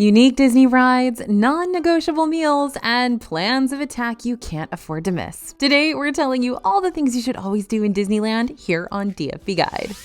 Unique Disney rides, non-negotiable meals, and plans of attack you can't afford to miss. Today, we're telling you all the things you should always do in Disneyland here on DFB Guide.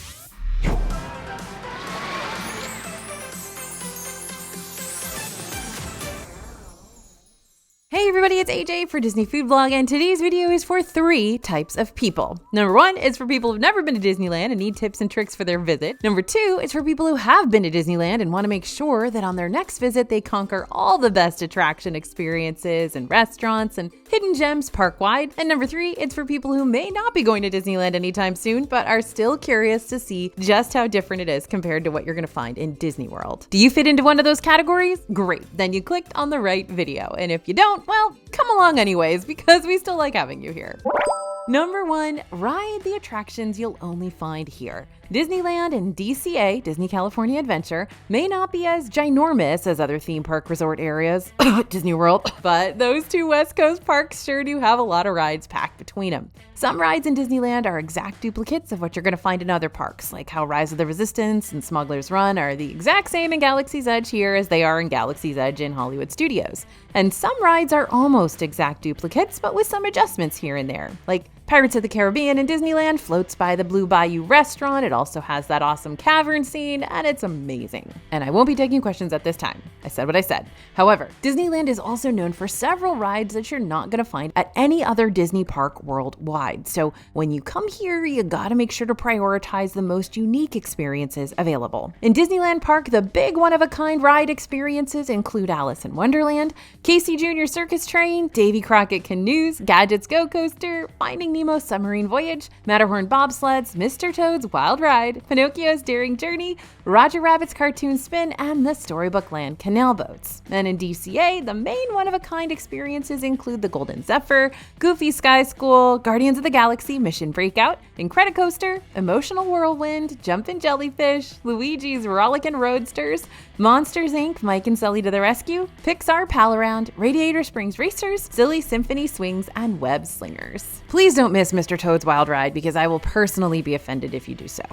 Hey everybody, it's AJ for Disney Food Vlog, and today's video is for 3 types of people. Number 1 is for people who've never been to Disneyland and need tips and tricks for their visit. Number 2 is for people who have been to Disneyland and want to make sure that on their next visit they conquer all the best attraction experiences and restaurants and hidden gems park-wide. And number 3, it's for people who may not be going to Disneyland anytime soon, but are still curious to see just how different it is compared to what you're going to find in Disney World. Do you fit into one of those categories? Great, then you clicked on the right video. And if you don't, well, come along anyways, because we still like having you here. Number 1, ride the attractions you'll only find here. Disneyland and DCA, Disney California Adventure, may not be as ginormous as other theme park resort areas, Disney World, but those 2 West Coast parks sure do have a lot of rides packed between them. Some rides in Disneyland are exact duplicates of what you're going to find in other parks, like how Rise of the Resistance and Smuggler's Run are the exact same in Galaxy's Edge here as they are in Galaxy's Edge in Hollywood Studios. And some rides are almost exact duplicates, but with some adjustments here and there, like Pirates of the Caribbean in Disneyland floats by the Blue Bayou restaurant. It also has that awesome cavern scene, and it's amazing. And I won't be taking questions at this time. I said what I said. However, Disneyland is also known for several rides that you're not going to find at any other Disney park worldwide. So when you come here, you gotta make sure to prioritize the most unique experiences available. In Disneyland Park, the big one-of-a-kind ride experiences include Alice in Wonderland, Casey Jr. Circus Train, Davy Crockett Canoes, Gadget's Go Coaster, Finding Nemo's Submarine Voyage, Matterhorn Bobsleds, Mr. Toad's Wild Ride, Pinocchio's Daring Journey, Roger Rabbit's Cartoon Spin, and the Storybook Land Canal Boats. And in DCA, the main one-of-a-kind experiences include the Golden Zephyr, Goofy Sky School, Guardians of the Galaxy Mission Breakout, Incredicoaster, Emotional Whirlwind, Jumpin' Jellyfish, Luigi's Rollickin' Roadsters, Monsters Inc. Mike and Sully to the Rescue, Pixar Pal Around, Radiator Springs Racers, Silly Symphony Swings, and Web Slingers. Please don't miss Mr. Toad's Wild Ride because I will personally be offended if you do so.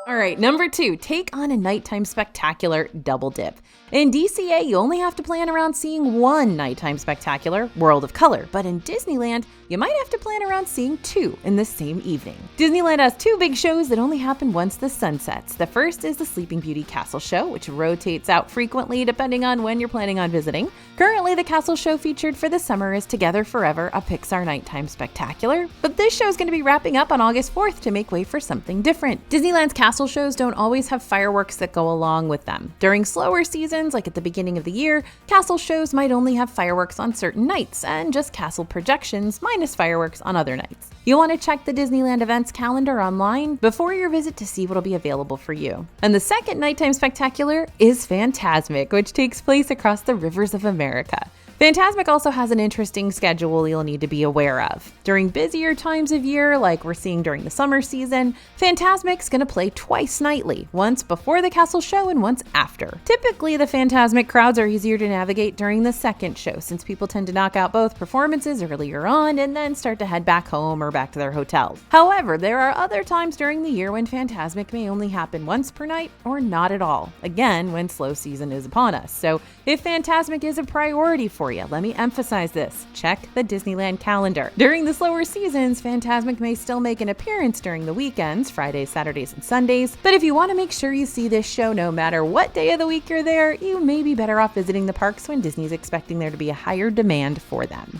All right, number 2, take on a nighttime spectacular double dip. In DCA, you only have to plan around seeing 1 nighttime spectacular, World of Color, but in Disneyland, you might have to plan around seeing 2 in the same evening. Disneyland has 2 big shows that only happen once the sun sets. The first is the Sleeping Beauty Castle Show, which rotates out frequently depending on when you're planning on visiting. Currently, the Castle Show featured for the summer is Together Forever, a Pixar nighttime spectacular, but this show is going to be wrapping up on August 4th to make way for something different. Disneyland's castle shows don't always have fireworks that go along with them. During slower seasons, like at the beginning of the year, castle shows might only have fireworks on certain nights and just castle projections minus fireworks on other nights. You'll want to check the Disneyland events calendar online before your visit to see what'll be available for you. And the second nighttime spectacular is Fantasmic, which takes place across the rivers of America. Fantasmic also has an interesting schedule you'll need to be aware of. During busier times of year, like we're seeing during the summer season, Fantasmic's gonna play twice nightly, once before the castle show and once after. Typically, the Fantasmic crowds are easier to navigate during the second show, since people tend to knock out both performances earlier on and then start to head back home or back to their hotels. However, there are other times during the year when Fantasmic may only happen once per night or not at all, again, when slow season is upon us. So if Fantasmic is a priority for you, let me emphasize this. Check the Disneyland calendar. During the slower seasons, Fantasmic may still make an appearance during the weekends, Fridays, Saturdays, and Sundays, but if you want to make sure you see this show no matter what day of the week you're there, you may be better off visiting the parks when Disney's expecting there to be a higher demand for them.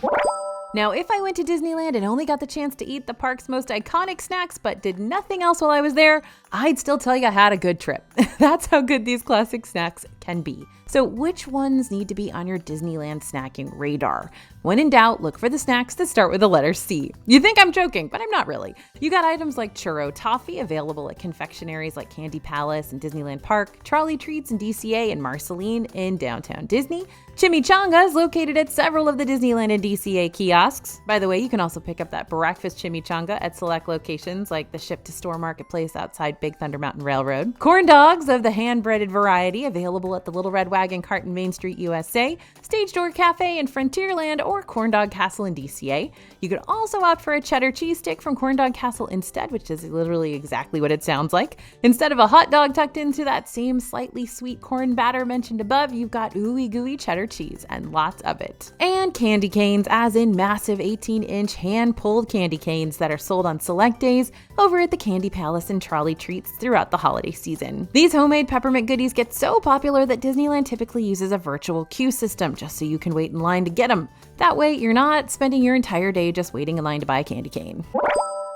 Now, if I went to Disneyland and only got the chance to eat the park's most iconic snacks but did nothing else while I was there, I'd still tell you I had a good trip. That's how good these classic snacks can be. So which ones need to be on your Disneyland snacking radar? When in doubt, look for the snacks that start with the letter C. You think I'm joking, but I'm not really. You got items like churro toffee available at confectionaries like Candy Palace and Disneyland Park, Trolley Treats and DCA and Marceline in downtown Disney, chimichangas located at several of the Disneyland and DCA kiosks, kiosks. By the way, you can also pick up that breakfast chimichanga at select locations like the ship-to-store marketplace outside Big Thunder Mountain Railroad. Corn dogs of the hand-breaded variety available at the Little Red Wagon Cart in Main Street, USA, Stage Door Cafe in Frontierland, or Corn Dog Castle in DCA. You could also opt for a cheddar cheese stick from Corn Dog Castle instead, which is literally exactly what it sounds like. Instead of a hot dog tucked into that same slightly sweet corn batter mentioned above, you've got ooey gooey cheddar cheese and lots of it. And candy canes, as in massive 18-inch hand-pulled candy canes that are sold on select days over at the Candy Palace and Trolley Treats throughout the holiday season. These homemade peppermint goodies get so popular that Disneyland typically uses a virtual queue system just so you can wait in line to get them. That way, you're not spending your entire day just waiting in line to buy a candy cane.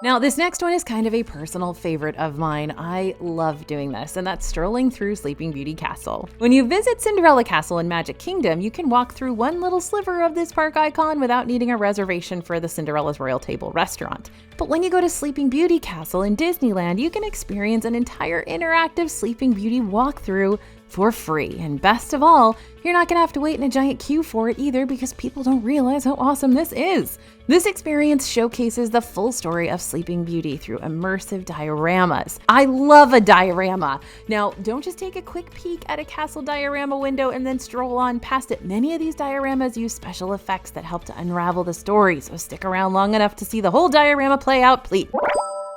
Now, this next one is kind of a personal favorite of mine. I love doing this, and that's strolling through Sleeping Beauty Castle. When you visit Cinderella Castle in Magic Kingdom, you can walk through one little sliver of this park icon without needing a reservation for the Cinderella's Royal Table restaurant. But when you go to Sleeping Beauty Castle in Disneyland, you can experience an entire interactive Sleeping Beauty walkthrough for free. And best of all, you're not going to have to wait in a giant queue for it either, because people don't realize how awesome this is. This experience showcases the full story of Sleeping Beauty through immersive dioramas. I love a diorama. Now, don't just take a quick peek at a castle diorama window and then stroll on past it. Many of these dioramas use special effects that help to unravel the story, so stick around long enough to see the whole diorama play out, please.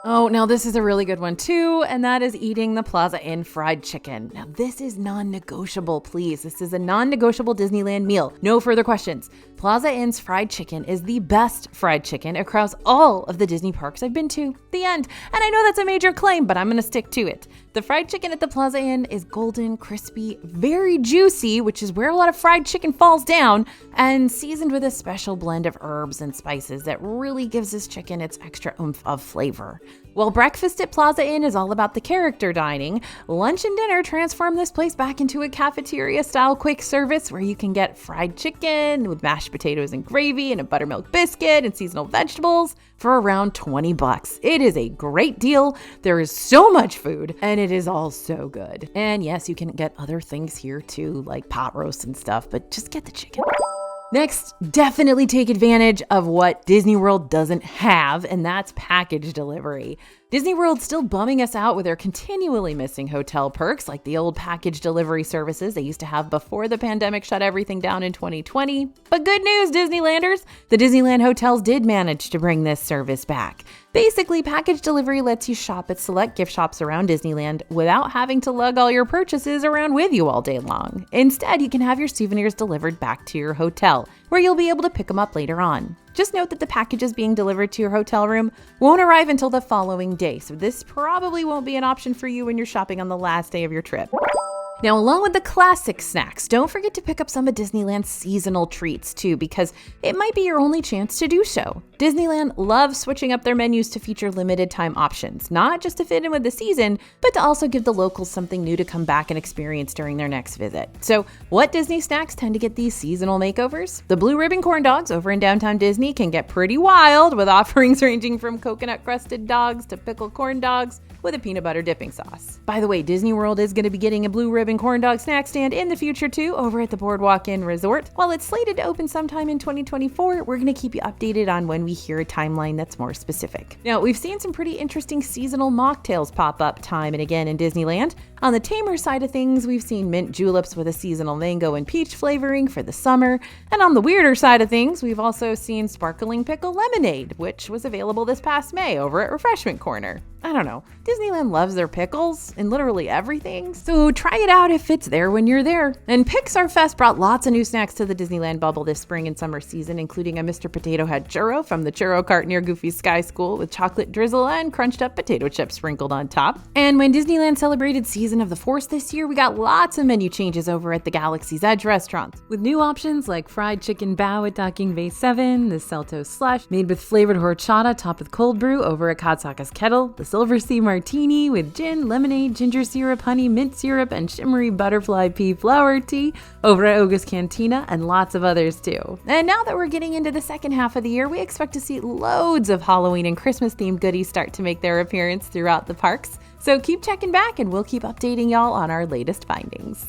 Oh, now this is a really good one too, and that is eating the Plaza Inn fried chicken. Now this is non-negotiable, please. This is a non-negotiable Disneyland meal. No further questions. Plaza Inn's fried chicken is the best fried chicken across all of the Disney parks I've been to. The end. And I know that's a major claim, but I'm gonna stick to it. The fried chicken at the Plaza Inn is golden, crispy, very juicy, which is where a lot of fried chicken falls down, and seasoned with a special blend of herbs and spices that really gives this chicken its extra oomph of flavor. While breakfast at Plaza Inn is all about the character dining, lunch and dinner transform this place back into a cafeteria-style quick service where you can get fried chicken with mashed potatoes and gravy and a buttermilk biscuit and seasonal vegetables for around $20. It is a great deal. There is so much food, and it is all so good. And yes, you can get other things here too, like pot roast and stuff, but just get the chicken. Next, definitely take advantage of what Disney World doesn't have, and that's package delivery. Disney World's still bumming us out with their continually missing hotel perks, like the old package delivery services they used to have before the pandemic shut everything down in 2020. But good news, Disneylanders! The Disneyland hotels did manage to bring this service back. Basically, package delivery lets you shop at select gift shops around Disneyland without having to lug all your purchases around with you all day long. Instead, you can have your souvenirs delivered back to your hotel, where you'll be able to pick them up later on. Just note that the packages being delivered to your hotel room won't arrive until the following day, so this probably won't be an option for you when you're shopping on the last day of your trip. Now, along with the classic snacks, don't forget to pick up some of Disneyland's seasonal treats too, because it might be your only chance to do so. Disneyland loves switching up their menus to feature limited time options, not just to fit in with the season, but to also give the locals something new to come back and experience during their next visit. So, what Disney snacks tend to get these seasonal makeovers? The Blue Ribbon Corn Dogs over in Downtown Disney can get pretty wild, with offerings ranging from coconut-crusted dogs to pickled corn dogs with a peanut butter dipping sauce. By the way, Disney World is going to be getting a Blue Ribbon Corn Dog snack stand in the future too, over at the Boardwalk Inn Resort. While it's slated to open sometime in 2024, we're going to keep you updated on when we hear a timeline that's more specific. Now, we've seen some pretty interesting seasonal mocktails pop up time and again in Disneyland. On the tamer side of things, we've seen mint juleps with a seasonal mango and peach flavoring for the summer. And on the weirder side of things, we've also seen sparkling pickle lemonade, which was available this past May over at Refreshment Corner. I don't know, Disneyland loves their pickles and literally everything, so try it out if it's there when you're there. And Pixar Fest brought lots of new snacks to the Disneyland bubble this spring and summer season, including a Mr. Potato Head churro from the churro cart near Goofy's Sky School with chocolate drizzle and crunched up potato chips sprinkled on top. And when Disneyland celebrated Season of the Force this year, we got lots of menu changes over at the Galaxy's Edge restaurant, with new options like fried chicken bao at Docking Bay 7, the Celto Slush made with flavored horchata topped with cold brew over at Katsaka's Kettle, the Silver Sea Martini with gin, lemonade, ginger syrup, honey, mint syrup, and shimmery butterfly pea flower tea over at Oga's Cantina, and lots of others too. And now that we're getting into the second half of the year, we expect to see loads of Halloween and Christmas themed goodies start to make their appearance throughout the parks. So keep checking back and we'll keep updating y'all on our latest findings.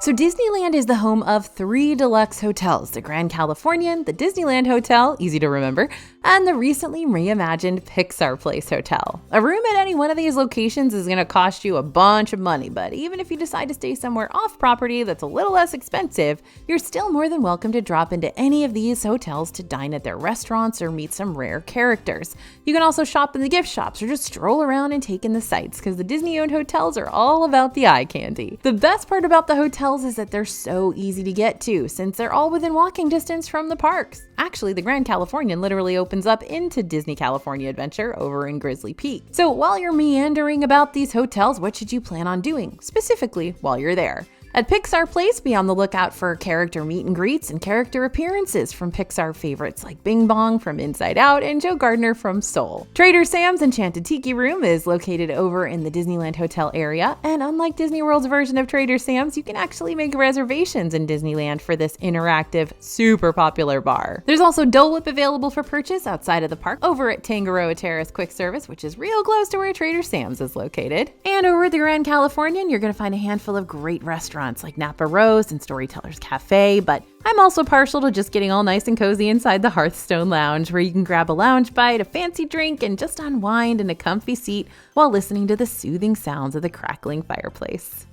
So Disneyland is the home of 3 deluxe hotels: the Grand Californian, the Disneyland Hotel, easy to remember, and the recently reimagined Pixar Place Hotel. A room at any one of these locations is going to cost you a bunch of money, but even if you decide to stay somewhere off property that's a little less expensive, you're still more than welcome to drop into any of these hotels to dine at their restaurants or meet some rare characters. You can also shop in the gift shops or just stroll around and take in the sights, because the Disney-owned hotels are all about the eye candy. The best part about the hotels is that they're so easy to get to, since they're all within walking distance from the parks. Actually, the Grand Californian literally opens up into Disney California Adventure over in Grizzly Peak. So while you're meandering about these hotels, what should you plan on doing, specifically while you're there? At Pixar Place, be on the lookout for character meet and greets and character appearances from Pixar favorites like Bing Bong from Inside Out and Joe Gardner from Soul. Trader Sam's Enchanted Tiki Room is located over in the Disneyland Hotel area, and unlike Disney World's version of Trader Sam's, you can actually make reservations in Disneyland for this interactive, super popular bar. There's also Dole Whip available for purchase outside of the park over at Tangaroa Terrace Quick Service, which is real close to where Trader Sam's is located. And over at the Grand Californian, you're going to find a handful of great restaurants like Napa Rose and Storyteller's Cafe, but I'm also partial to just getting all nice and cozy inside the Hearthstone Lounge, where you can grab a lounge bite, a fancy drink, and just unwind in a comfy seat while listening to the soothing sounds of the crackling fireplace.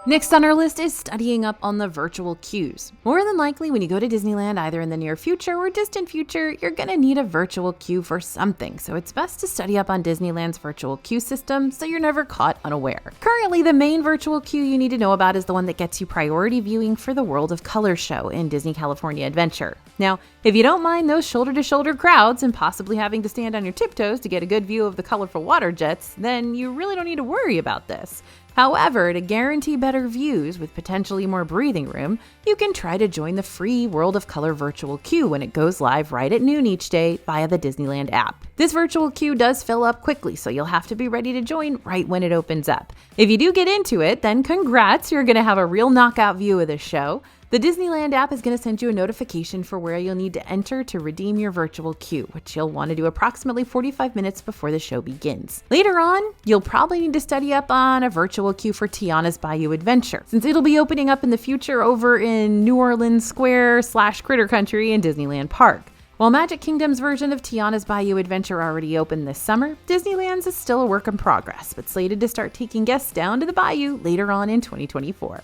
Next on our list is studying up on the virtual queues. More than likely, when you go to Disneyland, either in the near future or distant future, you're going to need a virtual queue for something, so it's best to study up on Disneyland's virtual queue system so you're never caught unaware. Currently, the main virtual queue you need to know about is the one that gets you priority viewing for the World of Color show in Disney California Adventure. Now, if you don't mind those shoulder-to-shoulder crowds and possibly having to stand on your tiptoes to get a good view of the colorful water jets, then you really don't need to worry about this. However, to guarantee better views with potentially more breathing room, you can try to join the free World of Color virtual queue when it goes live right at noon each day via the Disneyland app. This virtual queue does fill up quickly, so you'll have to be ready to join right when it opens up. If you do get into it, then congrats, you're going to have a real knockout view of the show. The Disneyland app is going to send you a notification for where you'll need to enter to redeem your virtual queue, which you'll want to do approximately 45 minutes before the show begins. Later on, you'll probably need to study up on a virtual queue for Tiana's Bayou Adventure, since it'll be opening up in the future over in New Orleans Square / Critter Country in Disneyland Park. While Magic Kingdom's version of Tiana's Bayou Adventure already opened this summer, Disneyland's is still a work in progress, but slated to start taking guests down to the Bayou later on in 2024.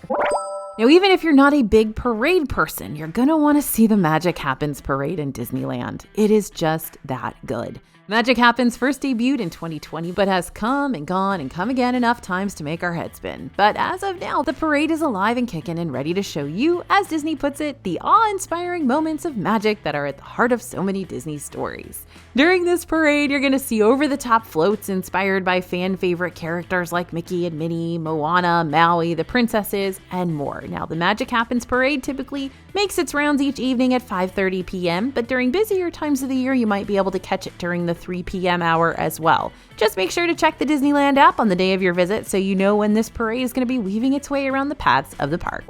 Now, even if you're not a big parade person, you're gonna want to see the Magic Happens parade in Disneyland. It is just that good. Magic Happens first debuted in 2020, but has come and gone and come again enough times to make our head spin. But as of now, the parade is alive and kicking and ready to show you, as Disney puts it, the awe-inspiring moments of magic that are at the heart of so many Disney stories. During this parade, you're going to see over-the-top floats inspired by fan-favorite characters like Mickey and Minnie, Moana, Maui, the princesses, and more. Now, the Magic Happens parade typically makes its rounds each evening at 5:30 p.m., but during busier times of the year, you might be able to catch it during the 3 p.m. hour as well. Just make sure to check the Disneyland app on the day of your visit so you know when this parade is going to be weaving its way around the paths of the park.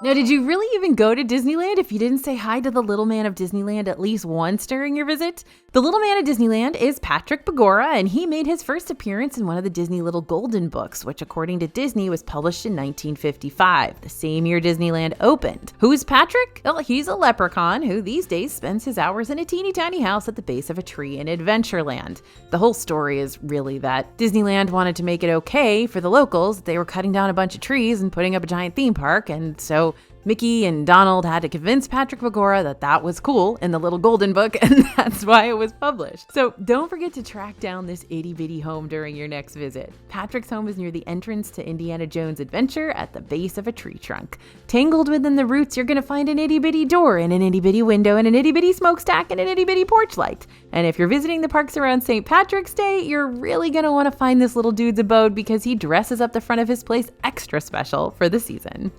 Now, did you really even go to Disneyland if you didn't say hi to the Little Man of Disneyland at least once during your visit? The Little Man of Disneyland is Patrick Begora, and he made his first appearance in one of the Disney Little Golden Books, which according to Disney was published in 1955, the same year Disneyland opened. Who's Patrick? Well, he's a leprechaun who these days spends his hours in a teeny tiny house at the base of a tree in Adventureland. The whole story is really that Disneyland wanted to make it okay for the locals. They were cutting down a bunch of trees and putting up a giant theme park, and so Mickey and Donald had to convince Patrick Begora that that was cool in the Little Golden Book, and that's why it was published. So don't forget to track down this itty-bitty home during your next visit. Patrick's home is near the entrance to Indiana Jones Adventure at the base of a tree trunk. Tangled within the roots, you're going to find an itty-bitty door and an itty-bitty window and an itty-bitty smokestack and an itty-bitty porch light. And if you're visiting the parks around St. Patrick's Day, you're really going to want to find this little dude's abode because he dresses up the front of his place extra special for the season.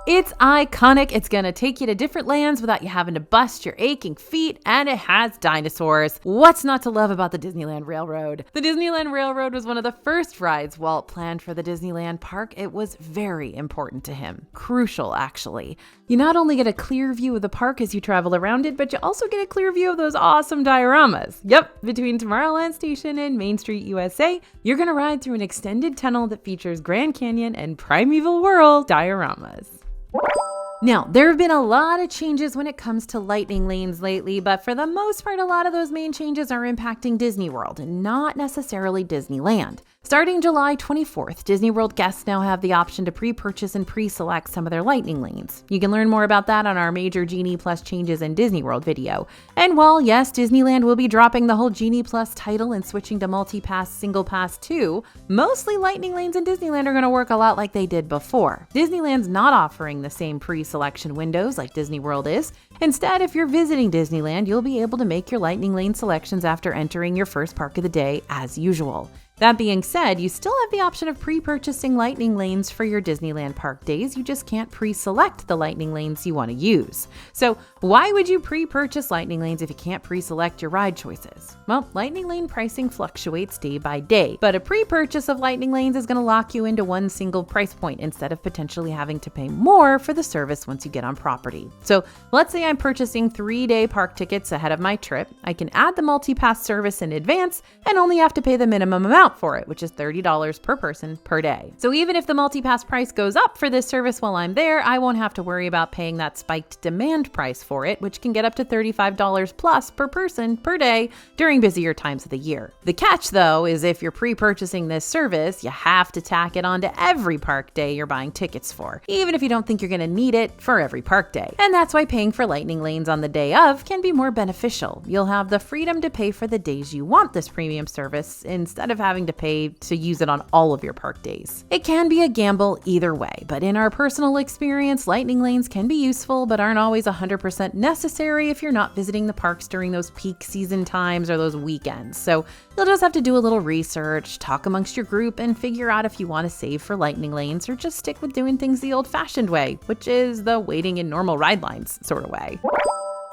It's iconic. It's gonna take you to different lands without you having to bust your aching feet, and it has dinosaurs. What's not to love about the Disneyland Railroad? The Disneyland Railroad was one of the first rides Walt planned for the Disneyland park. It was very important to him. Crucial, actually. You not only get a clear view of the park as you travel around it, but you also get a clear view of those awesome dioramas. Yep, between Tomorrowland Station and Main Street, USA, you're gonna ride through an extended tunnel that features Grand Canyon and Primeval World dioramas. Now, there have been a lot of changes when it comes to lightning lanes lately, but for the most part, a lot of those main changes are impacting Disney World and not necessarily Disneyland. Starting July 24th, Disney World guests now have the option to pre-purchase and pre-select some of their lightning lanes. You can learn more about that on our major Genie Plus changes in Disney World video. And while yes, Disneyland will be dropping the whole Genie Plus title and switching to multi-pass, single pass too, mostly lightning lanes in Disneyland are going to work a lot like they did before. Disneyland's not offering the same pre-selection windows like Disney World is. Instead, if you're visiting Disneyland, you'll be able to make your lightning lane selections after entering your first park of the day as usual. That being said, you still have the option of pre-purchasing lightning lanes for your Disneyland park days. You just can't pre-select the lightning lanes you want to use. So why would you pre-purchase lightning lanes if you can't pre-select your ride choices? Well, lightning lane pricing fluctuates day by day, but a pre-purchase of lightning lanes is going to lock you into one single price point instead of potentially having to pay more for the service once you get on property. So let's say I'm purchasing 3-day park tickets ahead of my trip. I can add the multi-pass service in advance and only have to pay the minimum amount for it, which is $30 per person per day. So even if the multi-pass price goes up for this service while I'm there, I won't have to worry about paying that spiked demand price for it, which can get up to $35 plus per person per day during busier times of the year. The catch though is if you're pre-purchasing this service, you have to tack it onto every park day you're buying tickets for, even if you don't think you're going to need it for every park day. And that's why paying for lightning lanes on the day of can be more beneficial. You'll have the freedom to pay for the days you want this premium service instead of having to pay to use it on all of your park days. It can be a gamble either way, but in our personal experience, lightning lanes can be useful but aren't always 100% necessary if you're not visiting the parks during those peak season times or those weekends. So you'll just have to do a little research, talk amongst your group, and figure out if you want to save for lightning lanes or just stick with doing things the old-fashioned way, which is the waiting in normal ride lines sort of way.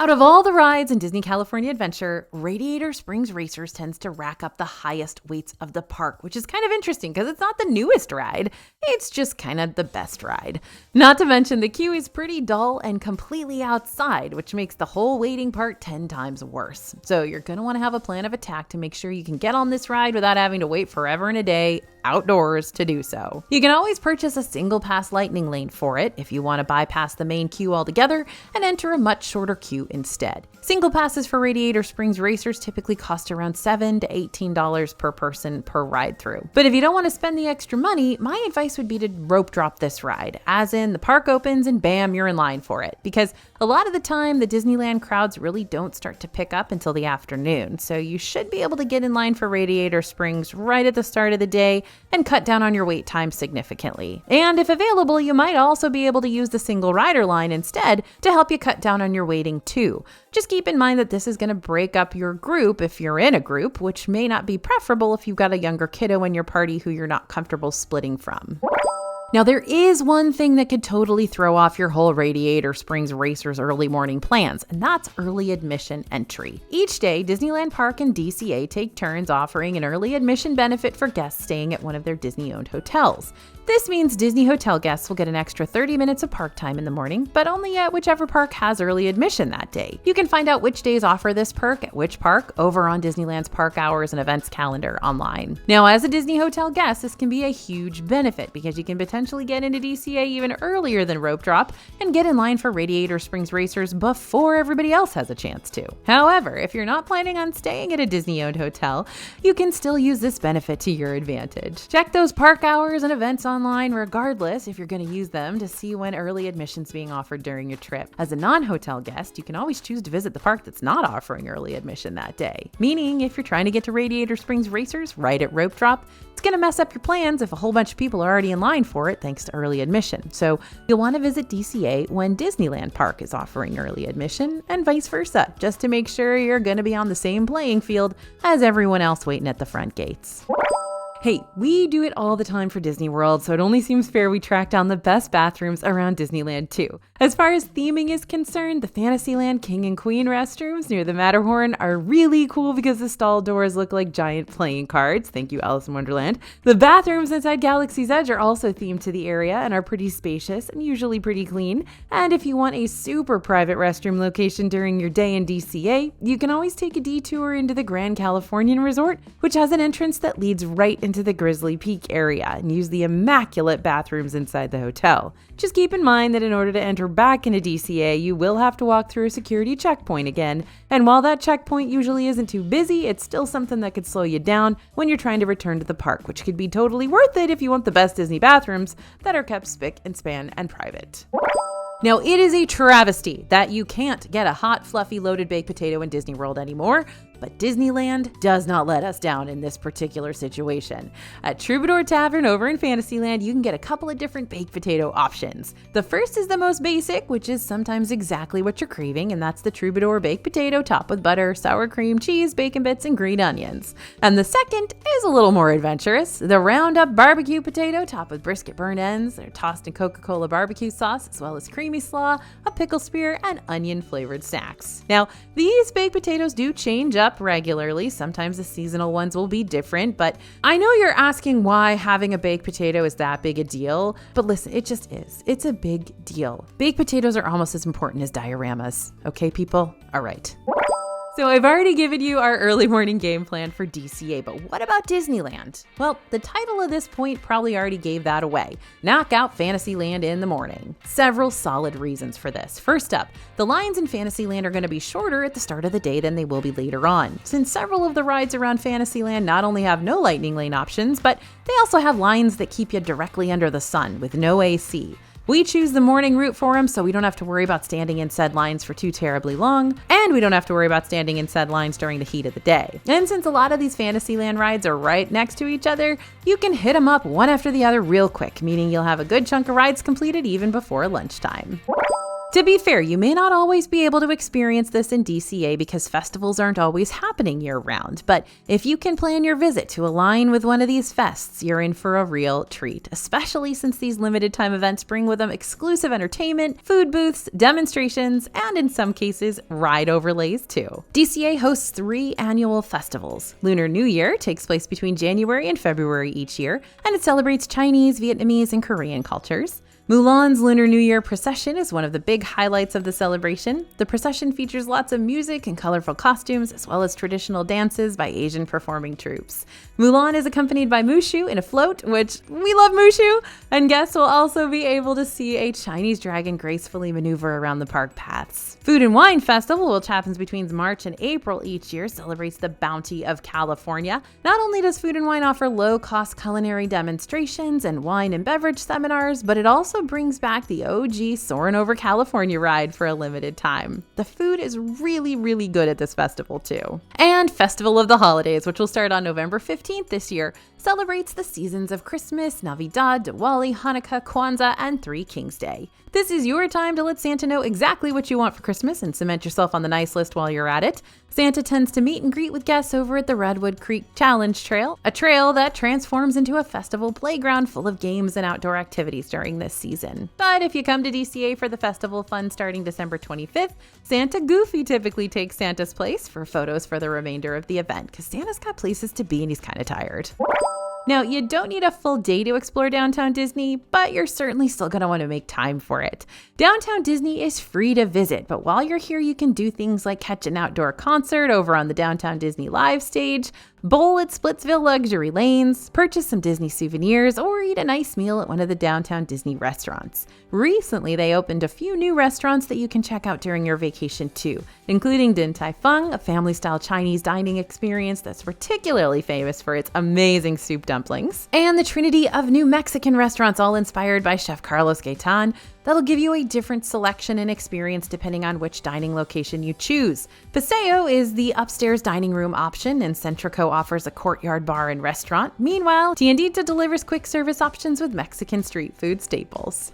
Out of all the rides in Disney California Adventure, Radiator Springs Racers tends to rack up the highest weights of the park, which is kind of interesting because it's not the newest ride. It's just kind of the best ride. Not to mention the queue is pretty dull and completely outside, which makes the whole waiting part 10 times worse. So you're going to want to have a plan of attack to make sure you can get on this ride without having to wait forever and a day outdoors to do so. You can always purchase a single pass lightning lane for it if you want to bypass the main queue altogether and enter a much shorter queue instead. Single passes for Radiator Springs Racers typically cost around $7 to $18 per person per ride through. But if you don't want to spend the extra money, my advice would be to rope drop this ride, as in the park opens and bam, you're in line for it. Because a lot of the time, the Disneyland crowds really don't start to pick up until the afternoon. So you should be able to get in line for Radiator Springs right at the start of the day and cut down on your wait time significantly. And if available, you might also be able to use the single rider line instead to help you cut down on your waiting too. Just keep in mind that this is going to break up your group if you're in a group, which may not be preferable if you've got a younger kiddo in your party who you're not comfortable splitting from. Now, there is one thing that could totally throw off your whole Radiator Springs Racers early morning plans, and that's early admission entry. Each day, Disneyland Park and DCA take turns offering an early admission benefit for guests staying at one of their Disney-owned hotels. This means Disney hotel guests will get an extra 30 minutes of park time in the morning, but only at whichever park has early admission that day. You can find out which days offer this perk at which park over on Disneyland's Park Hours and Events calendar online. Now, as a Disney hotel guest, this can be a huge benefit because you can potentially get into DCA even earlier than rope drop and get in line for Radiator Springs Racers before everybody else has a chance to. However, if you're not planning on staying at a Disney-owned hotel, you can still use this benefit to your advantage. Check those Park Hours and Events online regardless if you're going to use them to see when early admission's being offered during your trip. As a non-hotel guest, you can always choose to visit the park that's not offering early admission that day. Meaning, if you're trying to get to Radiator Springs Racers right at rope drop, it's going to mess up your plans if a whole bunch of people are already in line for it thanks to early admission. So you'll want to visit DCA when Disneyland Park is offering early admission and vice versa, just to make sure you're going to be on the same playing field as everyone else waiting at the front gates. Hey, we do it all the time for Disney World, so it only seems fair we track down the best bathrooms around Disneyland too. As far as theming is concerned, the Fantasyland King and Queen restrooms near the Matterhorn are really cool because the stall doors look like giant playing cards. Thank you, Alice in Wonderland. The bathrooms inside Galaxy's Edge are also themed to the area and are pretty spacious and usually pretty clean. And if you want a super private restroom location during your day in DCA, you can always take a detour into the Grand Californian Resort, which has an entrance that leads right into the Grizzly Peak area, and use the immaculate bathrooms inside the hotel. Just keep in mind that in order to enter back into DCA, you will have to walk through a security checkpoint again, and while that checkpoint usually isn't too busy, it's still something that could slow you down when you're trying to return to the park, which could be totally worth it if you want the best Disney bathrooms that are kept spick and span and private. Now, it is a travesty that you can't get a hot, fluffy, loaded baked potato in Disney World anymore, but Disneyland does not let us down in this particular situation. At Troubadour Tavern over in Fantasyland, you can get a couple of different baked potato options. The first is the most basic, which is sometimes exactly what you're craving, and that's the Troubadour baked potato topped with butter, sour cream, cheese, bacon bits, and green onions. And the second is a little more adventurous, the round-up barbecue potato topped with brisket burnt ends. They're tossed in Coca-Cola barbecue sauce, as well as creamy slaw, a pickle spear, and onion-flavored snacks. Now, these baked potatoes do change up regularly. Sometimes the seasonal ones will be different, but I know you're asking why having a baked potato is that big a deal, but listen, it just is. It's a big deal. Baked potatoes are almost as important as dioramas. Okay, people? All right. So I've already given you our early morning game plan for DCA, but what about Disneyland? Well, the title of this point probably already gave that away. Knock out Fantasyland in the morning. Several solid reasons for this. First up, the lines in Fantasyland are going to be shorter at the start of the day than they will be later on, since several of the rides around Fantasyland not only have no lightning lane options, but they also have lines that keep you directly under the sun with no AC. We choose the morning route for them, so we don't have to worry about standing in said lines for too terribly long, and we don't have to worry about standing in said lines during the heat of the day. And since a lot of these Fantasyland rides are right next to each other, you can hit them up one after the other real quick, meaning you'll have a good chunk of rides completed even before lunchtime. To be fair, you may not always be able to experience this in DCA because festivals aren't always happening year-round, but if you can plan your visit to align with one of these fests, you're in for a real treat, especially since these limited time events bring with them exclusive entertainment, food booths, demonstrations, and in some cases, ride overlays too. DCA hosts 3 annual festivals. Lunar New Year takes place between January and February each year, and it celebrates Chinese, Vietnamese, and Korean cultures. Mulan's Lunar New Year procession is one of the big highlights of the celebration. The procession features lots of music and colorful costumes, as well as traditional dances by Asian performing troops. Mulan is accompanied by Mushu in a float, which we love Mushu, and guests will also be able to see a Chinese dragon gracefully maneuver around the park paths. Food and Wine Festival, which happens between March and April each year, celebrates the bounty of California. Not only does Food and Wine offer low-cost culinary demonstrations and wine and beverage seminars, but it also brings back the OG Soarin' Over California ride for a limited time. The food is really, really good at this festival too. And Festival of the Holidays, which will start on November 15th this year, celebrates the seasons of Christmas, Navidad, Diwali, Hanukkah, Kwanzaa, and Three Kings Day. This is your time to let Santa know exactly what you want for Christmas and cement yourself on the nice list while you're at it. Santa tends to meet and greet with guests over at the Redwood Creek Challenge Trail, a trail that transforms into a festival playground full of games and outdoor activities during this season. But if you come to DCA for the festival fun starting December 25th, Santa Goofy typically takes Santa's place for photos for the remainder of the event, because Santa's got places to be and he's kind of tired. Now, you don't need a full day to explore Downtown Disney, but you're certainly still going to want to make time for it. Downtown Disney is free to visit, but while you're here, you can do things like catch an outdoor concert over on the Downtown Disney live stage, bowl at Splitsville luxury lanes, purchase some Disney souvenirs, or eat a nice meal at one of the Downtown Disney restaurants. Recently, they opened a few new restaurants that you can check out during your vacation too, including Din Tai Fung, a family-style Chinese dining experience that's particularly famous for its amazing soup dumplings, and the trinity of new Mexican restaurants all inspired by Chef Carlos Gaitan that'll give you a different selection and experience depending on which dining location you choose. Paseo is the upstairs dining room option, and Centrico offers a courtyard bar and restaurant. Meanwhile, Tiendita delivers quick service options with Mexican street food staples.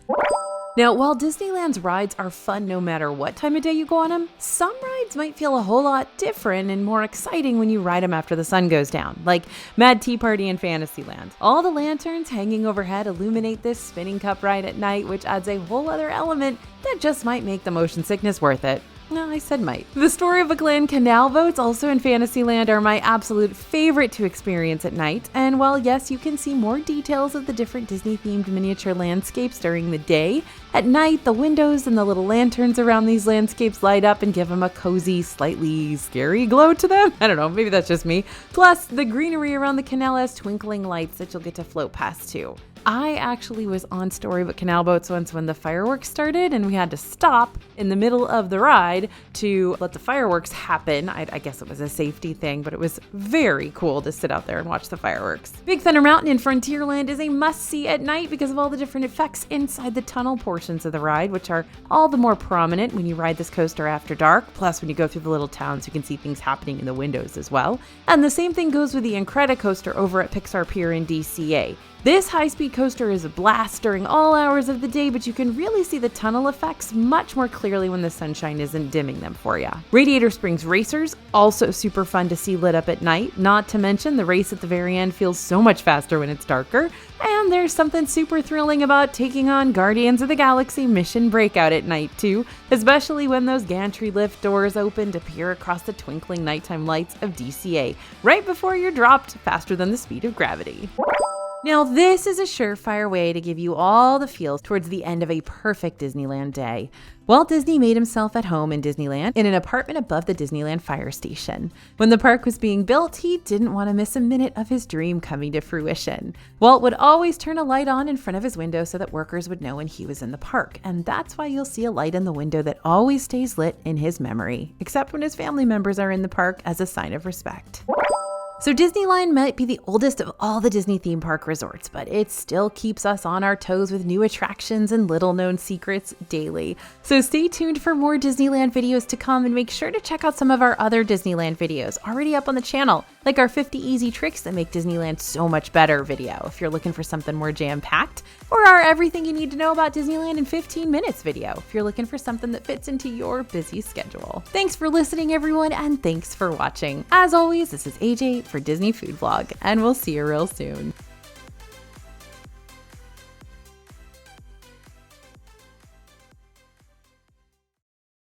Now, while Disneyland's rides are fun no matter what time of day you go on them, some rides might feel a whole lot different and more exciting when you ride them after the sun goes down, like Mad Tea Party in Fantasyland. All the lanterns hanging overhead illuminate this spinning cup ride at night, which adds a whole other element that just might make the motion sickness worth it. No, I said might. The Story of a Glen Canal boats, also in Fantasyland, are my absolute favorite to experience at night. And while yes, you can see more details of the different Disney-themed miniature landscapes during the day, at night, the windows and the little lanterns around these landscapes light up and give them a cozy, slightly scary glow to them. I don't know, maybe that's just me. Plus, the greenery around the canal has twinkling lights that you'll get to float past too. I actually was on Storybook Canal boats once when the fireworks started, and we had to stop in the middle of the ride to let the fireworks happen. I guess it was a safety thing, but it was very cool to sit out there and watch the fireworks. Big Thunder Mountain in Frontierland is a must-see at night because of all the different effects inside the tunnel portions of the ride, which are all the more prominent when you ride this coaster after dark. Plus, when you go through the little towns, you can see things happening in the windows as well. And the same thing goes with the Incredicoaster over at Pixar Pier in DCA. This high-speed coaster is a blast during all hours of the day, but you can really see the tunnel effects much more clearly when the sunshine isn't dimming them for you. Radiator Springs Racers, also super fun to see lit up at night, not to mention the race at the very end feels so much faster when it's darker. And there's something super thrilling about taking on Guardians of the Galaxy Mission Breakout at night too, especially when those gantry lift doors open to peer across the twinkling nighttime lights of DCA, right before you're dropped faster than the speed of gravity. Now, this is a surefire way to give you all the feels towards the end of a perfect Disneyland day. Walt Disney made himself at home in Disneyland in an apartment above the Disneyland fire station. When the park was being built, he didn't want to miss a minute of his dream coming to fruition. Walt would always turn a light on in front of his window so that workers would know when he was in the park, and that's why you'll see a light in the window that always stays lit in his memory, except when his family members are in the park as a sign of respect. So Disneyland might be the oldest of all the Disney theme park resorts, but it still keeps us on our toes with new attractions and little-known secrets daily. So stay tuned for more Disneyland videos to come, and make sure to check out some of our other Disneyland videos already up on the channel, like our 50 easy tricks that make Disneyland so much better video if you're looking for something more jam-packed, or our everything you need to know about Disneyland in 15 minutes video if you're looking for something that fits into your busy schedule. Thanks for listening, everyone, and thanks for watching. As always, this is AJ for Disney Food Vlog, and we'll see you real soon.